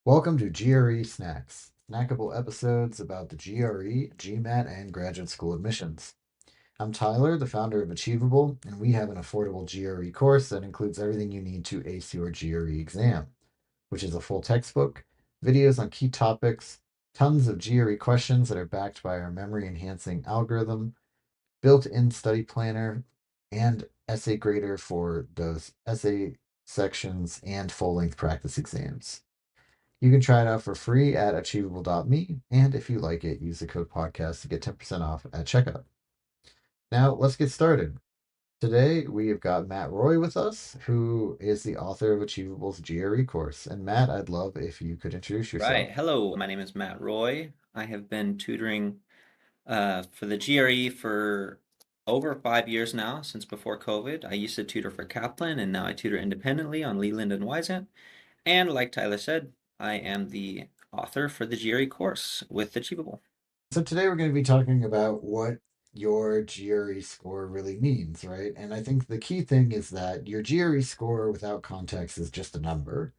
Welcome to GRE Snacks, snackable episodes about the GRE, GMAT, and graduate school admissions. I'm Tyler, the founder of Achievable, and we have an affordable GRE course that includes everything you need to ace your GRE exam, which is a full textbook, videos on key topics, tons of GRE questions that are backed by our memory enhancing algorithm, built in study planner, and essay grader for those essay sections and full length practice exams. You can try it out for free at achievable.me, and if you like it, use the code podcast to get 10% off at checkout. Now, let's get started. Today, we have got Matt Roy with us, who is the author of Achievable's GRE course. And Matt, I'd love if you could introduce Right. yourself. Hello, my name is Matt Roy. I have been tutoring for the GRE for over 5 years now, since before COVID. I used to tutor for Kaplan, and now I tutor independently on Leland and Wysant. And like Tyler said, I am the author for the GRE course with Achievable. So, today we're going to be talking about what your GRE score really means, right? And I think the key thing is that your GRE score without context is just a number,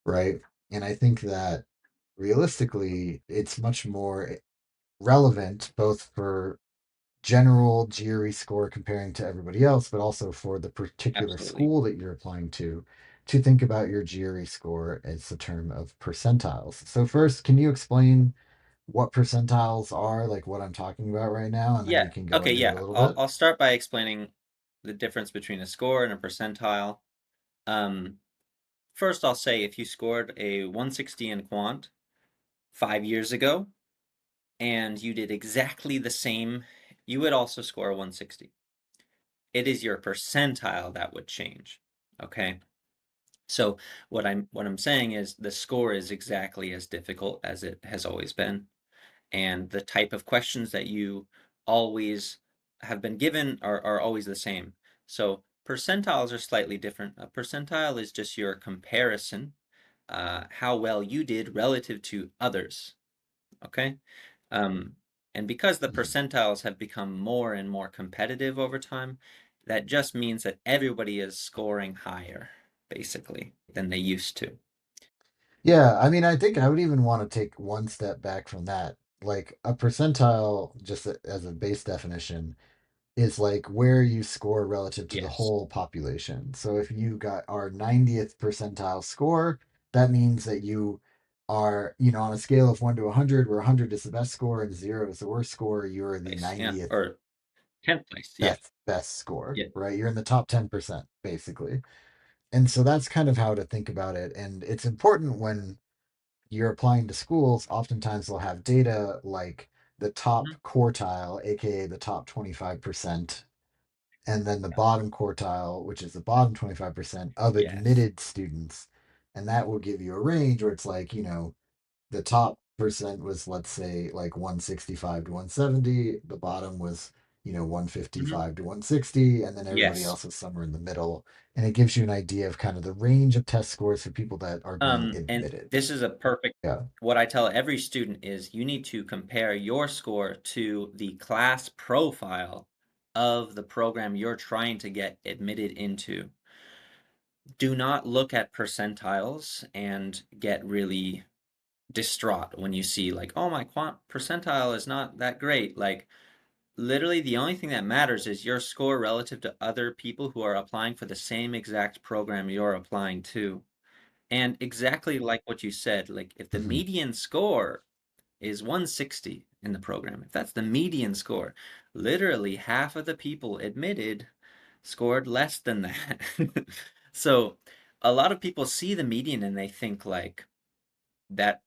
right? And I think that realistically, it's much more relevant both for general GRE score comparing to everybody else, but also for the particular Absolutely. school that you're applying to think about your GRE score as a term of percentiles. So, first, can you explain what percentiles are, like what I'm talking about right now, and then Yeah. we can go Okay, into it yeah. a little I'll bit? I'll start by explaining the difference between a score and a percentile. Um, First, I'll say if you scored a 160 in Quant 5 years ago, and you did exactly the same, you would also score 160. It is your percentile that would change. Okay. So what I'm saying is the score is exactly as difficult as it has always been. And the type of questions that you always have been given are always the same. So percentiles are slightly different. A percentile is just your comparison, how well you did relative to others. Okay. Um, and because the Mhm. percentiles have become more and more competitive over time, that just means that everybody is scoring higher, basically, than they used to. Yeah, I mean, I think I would even want to take one step back from that. Like a percentile, just as a base definition, is like where you score relative to the Yes. whole population. So if you got our 90th percentile score, that means that you are, on a scale of 1 to 100, where 100 is the best score and 0 is the worst score, you're the Place, yeah. 90th Or 10th place, yeah. best score, Yeah. right? You're in the top 10%, basically. And so that's kind of how to think about it. And it's important when you're applying to schools, oftentimes they'll have data like the top Mhm. quartile, aka the top 25%, and then the bottom quartile, which is the bottom 25% of Yes. admitted students. And that will give you a range where it's like, the top percent was, let's say, like 165 to 170. The bottom was, Mhm. 155 to 160. And then everybody Yes. else was somewhere in the middle. And it gives you an idea of kind of the range of test scores for people that are being And admitted. this is a perfect, Yeah. what I tell every student is you need to compare your score to the class profile of the program you're trying to get admitted into. Do not look at percentiles and get really distraught when you see like, oh, my quant percentile is not that great. Like literally the only thing that matters is your score relative to other people who are applying for the same exact program you're applying to. And exactly like what you said, like if the Mhm. median score is 160 in the program, if that's the median score, literally half of the people admitted scored less than that. So a lot of people see the median and they think like that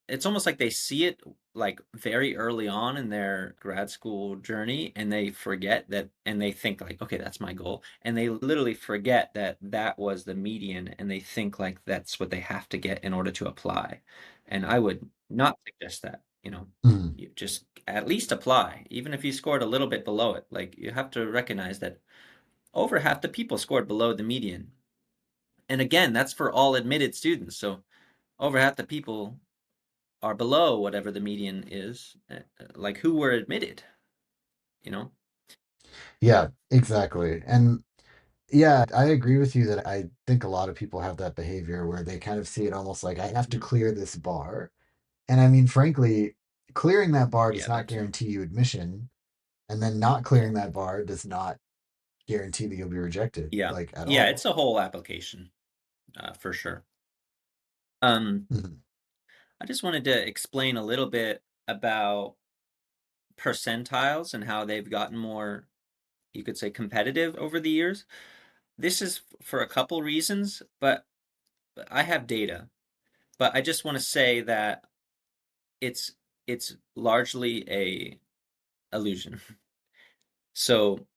it's almost like they see it like very early on in their grad school journey and they forget that and they think like okay, that's my goal, and they literally forget that that was the median and they think like that's what they have to get in order to apply. And I would not suggest that, Mhm. you just at least apply even if you scored a little bit below it. Like you have to recognize that over half the people scored below the median, and again that's for all admitted students. So over half the people are below whatever the median is, like who were admitted, you know? Yeah, exactly. And Yeah, I agree with you that I think a lot of people have that behavior where they kind of see it almost like I have to Mhm. clear this bar. And I mean, frankly, clearing that bar does Yeah, not that too. guarantee you admission, and then not Yeah. clearing that bar does not guarantee that you'll be rejected, Yeah. like at Yeah, all. it's a whole application, for sure. Um, Mhm. I just wanted to explain a little bit about percentiles and how they've gotten more, you could say, competitive over the years. This is for a couple reasons, but I have data. But I just want to say that it's it's largely a illusion. So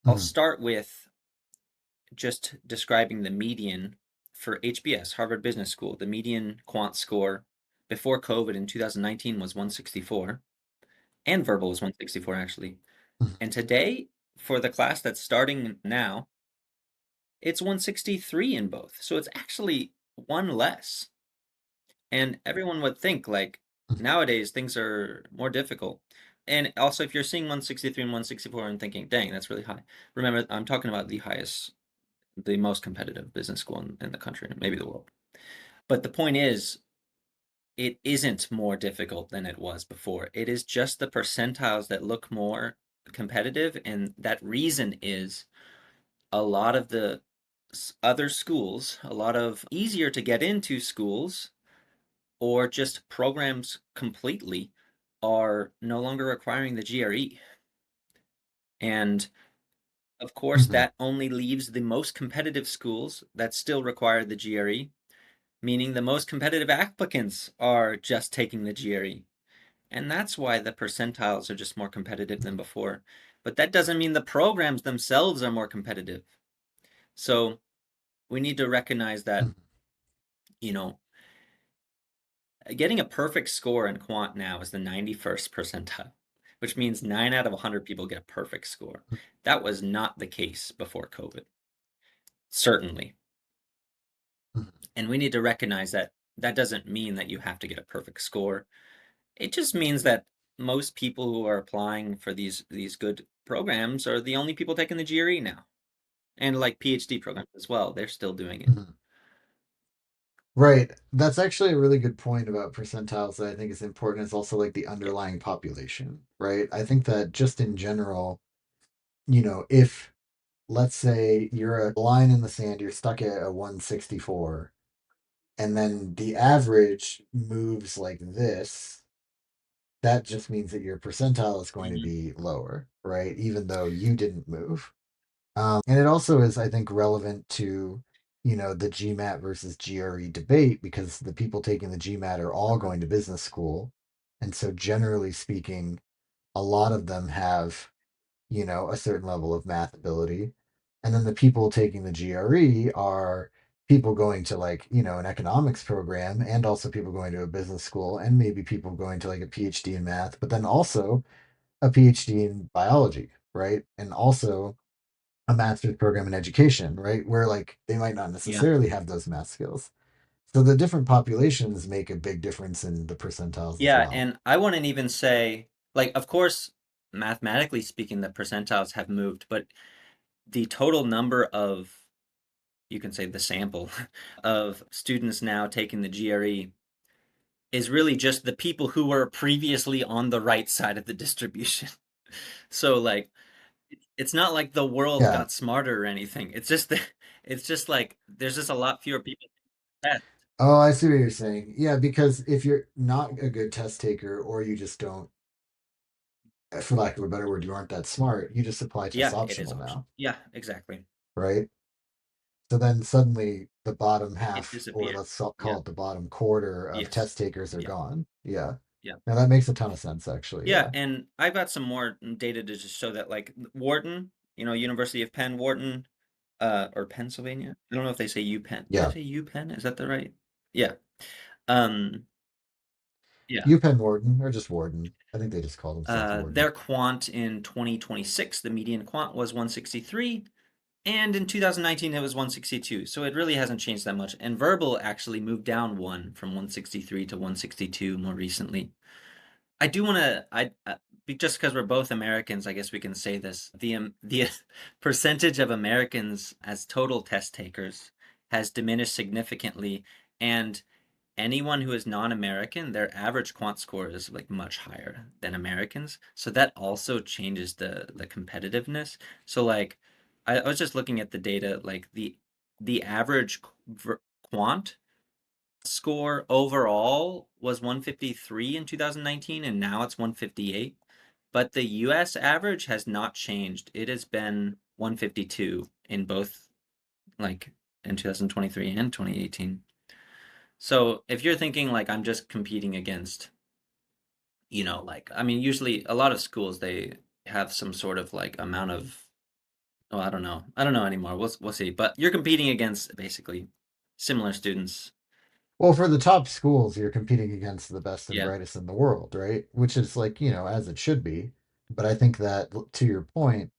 I'll Mhm. start with just describing the median for HBS, Harvard Business School. The median quant score before COVID in 2019 was 164, and verbal was 164 actually. Mhm. And today, for the class that's starting now, it's 163 in both. So it's actually one less. And everyone would think like Mhm. nowadays things are more difficult. And also, if you're seeing 163 and 164 and thinking, dang, that's really high, remember, I'm talking about the highest, the most competitive business school in the country, maybe the world. But the point is, it isn't more difficult than it was before. It is just the percentiles that look more competitive. And that reason is a lot of the other schools, a lot of easier to get into schools or just programs completely are no longer requiring the GRE. And of course, Mhm. that only leaves the most competitive schools that still require the GRE, meaning the most competitive applicants are just taking the GRE. And that's why the percentiles are just more competitive than before. But that doesn't mean the programs themselves are more competitive. So we need to recognize that, Mhm. you know, getting a perfect score in quant now is the 91st percentile, which means 9 out of 100 people get a perfect score. That was not the case before COVID, certainly. Mhm. And we need to recognize that that doesn't mean that you have to get a perfect score. It just means that most people who are applying for these good programs are the only people taking the GRE now. And like PhD programs as well, they're still doing it. Mhm. Right. That's actually a really good point about percentiles that I think is important. Is also like the Yeah. underlying population, right? I think that just in general, if let's say you're a line in the sand, you're stuck at a 164, and then the average moves like this, that just means that your percentile is going to Mhm. be lower, right? Even though you didn't move. And it also is, I think, relevant to, the GMAT versus GRE debate because the people taking the GMAT are all Uh-huh. going to business school. And so, generally speaking, a lot of them have, a certain level of math ability. And then the people taking the GRE are people going to like, an economics program and also people going to a business school and maybe people going to like a PhD in math, but then also a PhD in biology, right? And also a master's program in education, right? Where like they might not Yeah. necessarily have those math skills. So the different populations make a big difference in the percentiles as Yeah, well. and I wouldn't even say like of course mathematically speaking the percentiles have moved, but the total number of, you can say the sample of students now taking the GRE is really just the people who were previously on the right side of the distribution. So like it's not like the world Yeah. got smarter or anything. It's just that it's just like there's just a lot fewer people taking the test. Oh, I see what you're saying. Yeah, because if you're not a good test taker or you just don't, for lack of a better word, you aren't that smart, you just apply test Yeah, it is optional optional. now, Yeah, exactly. right? So then suddenly the bottom It half, or disappears. let's Yeah. call it the bottom quarter of Yes. test takers are Yeah. gone. Yeah. Yeah. Now that makes a ton of sense, actually. Yeah, Yeah. and I've got some more data to just show that, like Wharton, University of Penn, Wharton, or Pennsylvania. I don't know if they say UPenn. Do they Yeah. say UPenn? Is that the right? Yeah. Um, yeah. UPenn Warden, or just Warden. I think they just call themselves Warden. Their quant in 2026, the median quant was 163, and in 2019 it was 162. So it really hasn't changed that much. And verbal actually moved down one from 163 to 162 more recently. I do want to. Just because we're both Americans, I guess we can say this. The percentage of Americans as total test takers has diminished significantly, and anyone who is non-American, their average quant score is like much higher than Americans. So that also changes the competitiveness. So like, I was just looking at the data, like the average quant score overall was 153 in 2019, and now it's 158. But the US average has not changed. It has been 152 in both, like, in 2023 and 2018. So if you're thinking like I'm just competing against, like, I mean, usually a lot of schools, they have some sort of like amount of, oh, I don't know. I don't know anymore. We'll see. But you're competing against basically similar students. Well, for the top schools, you're competing against the best and Yeah. brightest in the world, right? Which is like, as it should be. But I think that, to your point,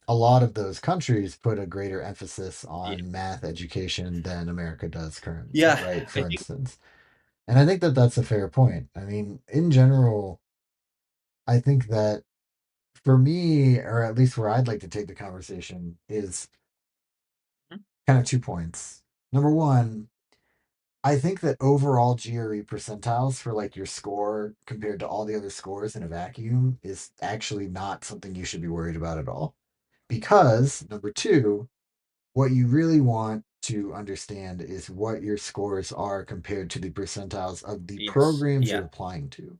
a lot of those countries put a greater emphasis Yeah. on math education than America does currently, Yeah. right? I For think. instance. And I think that that's a fair point. I mean, in general, I think that for me, or at least where I'd like to take the conversation, is kind of 2 points. Number one, I think that overall GRE percentiles for like your score compared to all the other scores in a vacuum is actually not something you should be worried about at all. Because, number two, what you really want to understand is what your scores are compared to the percentiles of the Yes. programs you're Yeah. applying to.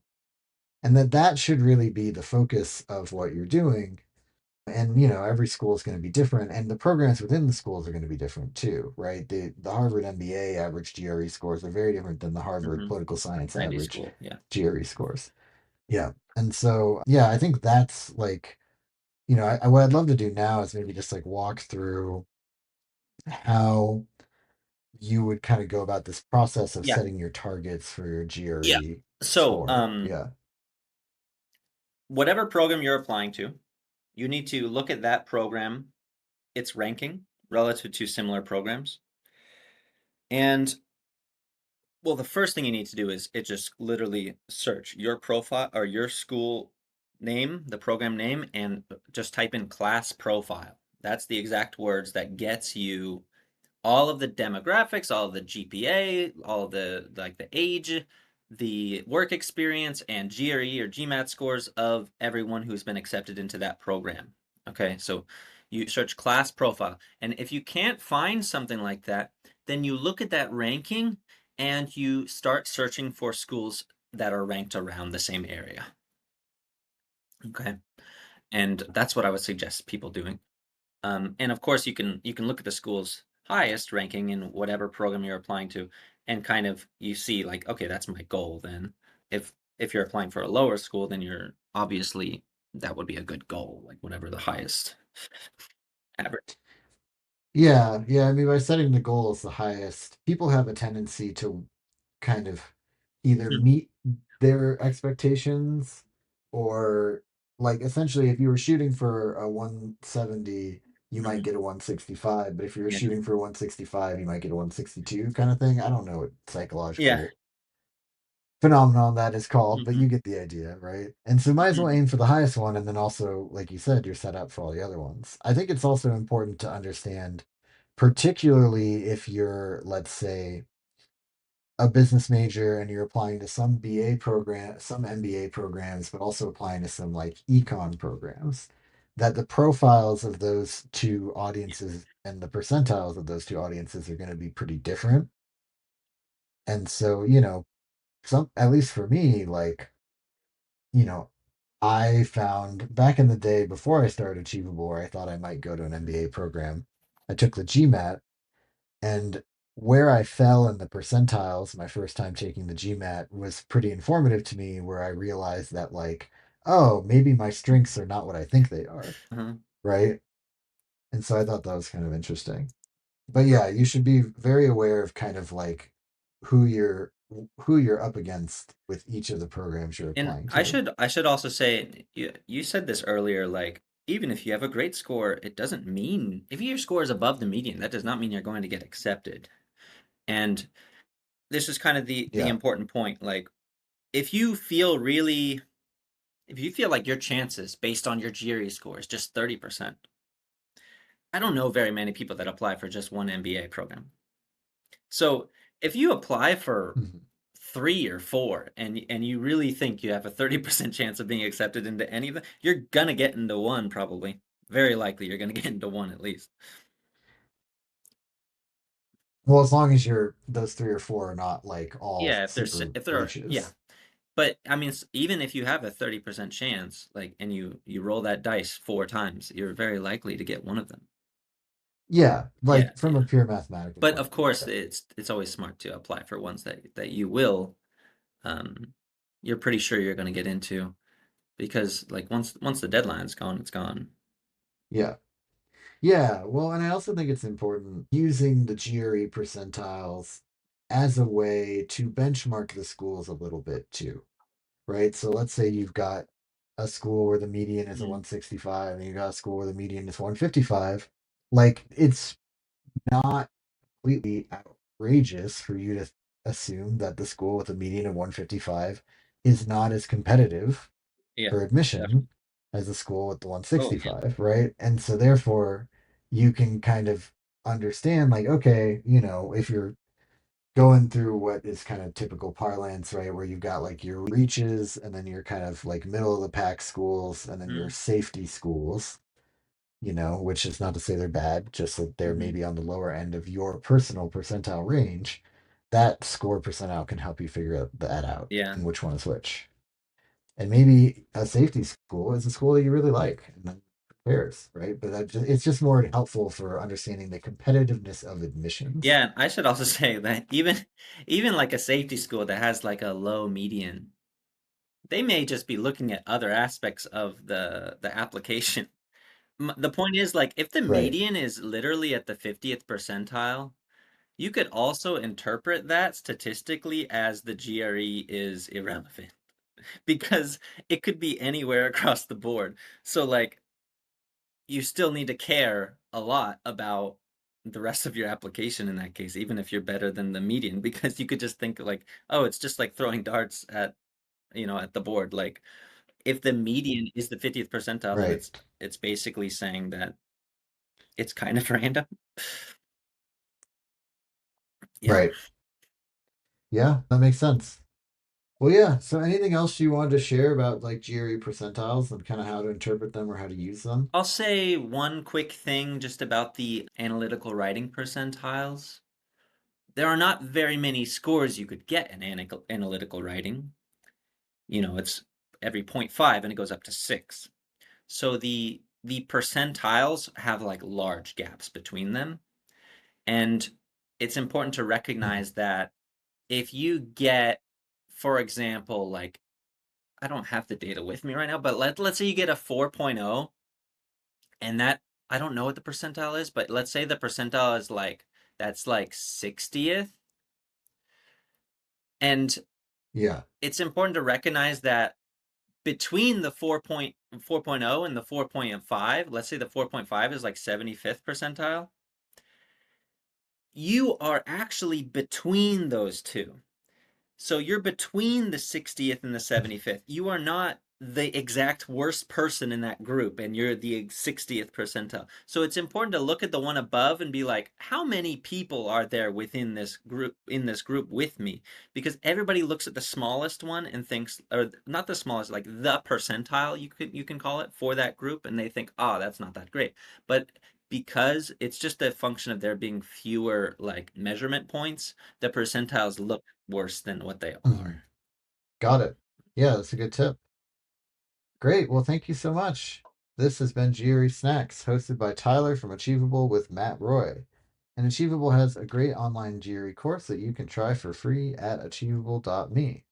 And that should really be the focus of what you're doing. And every school is going to be different, and the programs within the schools are going to be different too, right? The Harvard MBA average GRE scores are very different than the Harvard Hmm. political science 90 average school. Yeah. GRE scores. Yeah. And so, yeah, I think that's like, what I'd love to do now is maybe just like walk through how you would kind of go about this process of Yeah. setting your targets for your Yeah. GRE So, score. Yeah. whatever program you're applying to, you need to look at that program, its ranking relative to similar programs. And well, the first thing you need to do is it just literally search your profile or your school name, the program name, and just type in class profile. That's the exact words that gets you all of the demographics, all of the GPA, all of the like the age, the work experience, and GRE or GMAT scores of everyone who's been accepted into that program. Okay, so you search class profile. And if you can't find something like that, then you look at that ranking and you start searching for schools that are ranked around the same area. Okay. And that's what I would suggest people doing. And of course, you can look at the school's highest ranking in whatever program you're applying to, and kind of you see like, okay, that's my goal. Then, if you're applying for a lower school, then you're obviously that would be a good goal, like whatever the highest average. Yeah. Yeah. I mean, by setting the goal as the highest, people have a tendency to kind of either Mhm, meet their expectations or like essentially if you were shooting for a 170 you might mhm. get a 165, but if you're Yeah, shooting for 165 you might get a 162 kind of thing. I don't know what yeah, psychological phenomenon that is called, but mhm, you get the idea, right? And so might as well mhm. aim for the highest one, and then also like you said you're set up for all the other ones. I think it's also important to understand, particularly if you're, let's say, a business major and you're applying to some BA program, some MBA programs, but also applying to some like econ programs, that the profiles of those two audiences and the percentiles of those two audiences are going to be pretty different. And so, some, at least for me, like, you know, I found back in the day before I started Achievable, where I thought I might go to an MBA program, I took the GMAT. And where I fell in the percentiles my first time taking the GMAT was pretty informative to me, where I realized that, like, oh, maybe my strengths are not what I think they are. Uh-huh. Right. And so I thought that was kind of interesting. But yeah, you should be very aware of kind of like who you're who you're up against with each of the programs you're And applying I to. should I should also say, you said this earlier, like even if you have a great score, it doesn't mean if your score is above the median, that does not mean you're going to get accepted. And this is kind of the Yeah. important point. Like if you feel really if you feel like your chances based on your GRE score is just 30%, I don't know very many people that apply for just one MBA program. So if you apply for Mhm. 3 or 4 and you really think you have a 30% chance of being accepted into any of them, you're gonna get into one probably. Very likely you're gonna get into one at least. Well, as long as you're those three or four are not like all Yeah, super if there are, yeah. breaches. But I mean, even if you have a 30% chance, like, and you roll that dice 4 times, you're very likely to get one of them. Yeah, Yeah, like from a yeah. pure mathematical But point of of view. course, it's always smart to apply for ones that you will, um, you're pretty sure you're going to get into, because like once the deadline's gone, it's gone. Yeah. Yeah, well, and I also think it's important using the GRE percentiles as a way to benchmark the schools a little bit too, right? So let's say you've got a school where the median is a Mm, 165 and you got a school where the median is 155. Like it's not completely outrageous for you to assume that the school with a median of 155 is not as competitive yeah, for admission definitely. as a school with the Oh yeah. 165, right? And so therefore you can kind of understand like, okay, if you're going through what is kind of typical parlance, right, where you've got like your reaches and then your kind of like middle of the pack schools and then your Mm, safety schools, which is not to say they're bad, just that they're hmm. maybe on the lower end of your personal percentile range. That score percentile can help you figure that out Yeah. and which one is which. And maybe a safety school is a school that you really like, and then compares, right? But it's just more helpful for understanding the competitiveness of admissions. Yeah, I should also say that even like a safety school that has like a low median, they may just be looking at other aspects of the application. The point is, like, if the Right. median is literally at the 50th percentile, you could also interpret that statistically as the GRE is irrelevant because it could be anywhere across the board. So, like, you still need to care a lot about the rest of your application in that case, even if you're better than the median, because you could just think like, oh, it's just like throwing darts at, at the board. Like, if the median is the 50th percentile, then Right. it's basically saying that it's kind of random. Yeah. Right. Yeah, that makes sense. Well, yeah. So anything else you wanted to share about like GRE percentiles and kind of how to interpret them or how to use them? I'll say one quick thing just about the analytical writing percentiles. There are not very many scores you could get in analytical writing. It's every point 0.5 and it goes up to 6. So the percentiles have like large gaps between them. And it's important to Mhm. recognize that if you get, for example, like, I don't have the data with me right now, but let's say you get a 4.0, and that, I don't know what the percentile is, but let's say the percentile is like, that's like 60th. And Yeah. it's important to recognize that between the 4.0 and the 4.5, let's say the 4.5 is like 75th percentile, you are actually between those two. So you're between the 60th and the 75th. You are not the exact worst person in that group, and you're the 60th percentile. So it's important to look at the one above and be like, how many people are there within this group with me? Because everybody looks at the smallest one and thinks, or not the smallest, like the percentile, you can call it, for that group, and they think, oh, that's not that great. But because it's just a function of there being fewer like measurement points, the percentiles look worse than what they Mhm. are. Got it. Yeah, that's a good tip. Great. Well, thank you so much. This has been GRE Snacks, hosted by Tyler from Achievable with Matt Roy. And Achievable has a great online GRE course that you can try for free at achievable.me.